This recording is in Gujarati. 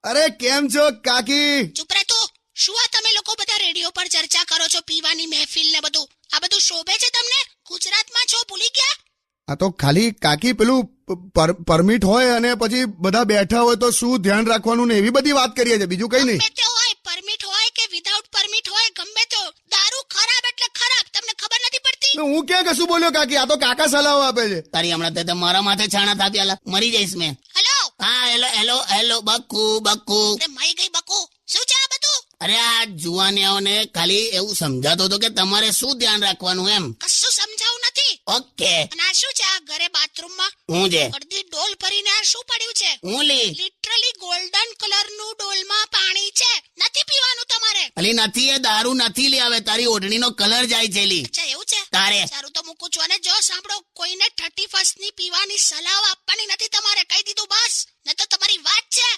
અરે કેમ છો કાકી? ચૂપ રહે તું. શું આ તમે લોકો બધા રેડિયો પર ચર્ચા કરો છો, પીવાની મહેફિલ ને બધું? આ બધું શોભે છે તમને? ગુજરાતમાં છો, ભૂલી ગયા? આ તો ખાલી કાકી પેલું પરમિટ હોય અને પછી બધા બેઠા હોય તો શું ધ્યાન રાખવાનું ને એવી બધી વાત કરીએ છે, બીજું કઈ નહીં. ગમે તે હોય, પરમિટ હોય કે વિધાઉટ પરમિટ હોય, ગમે તે, દારૂ ખરાબ એટલે ખરાબ. તમને ખબર નથી પડતી? હું ક્યાં કશું બોલ્યો કાકી? આ તો કાકા સલાહ આપે છે. તારી હમણાં તે મારા માથે છાણા થાપી આલા, મરી જઈશ મેં. હેલો. હા hello hello hello Bakku Bakku. અરે મરી ગઈ બકુ. શું છે આ બધું? અરે આ જુવાનિયાઓને ખાલી એવું સમજાતો હતો કે તમારે શું ધ્યાન રાખવાનું એમ. કશું સમજાવું નથી. ઓકે. અને આ શું છે આ ઘરે બાથરૂમમાં? હું છે અડધી ડોલ ભરીને આ શું પડ્યું છે? હું લી લિટરલી ગોલ્ડન કલરનું ડોલમાં પાણી છે. નથી પીવાનું તમારે. અલી નથી, એ દારૂ નથી લી. આવે તારી ઓઢણીનો કલર જાય છે લી. અચ્છા એવું છે? તારે સારું તો મૂકું છું. અને જો સાંભળો, કોઈને 31st ની પીવાની સલાહ આપવાની નથી તમારે. કહી દીધું બસ. ને તો તમારી વાત છે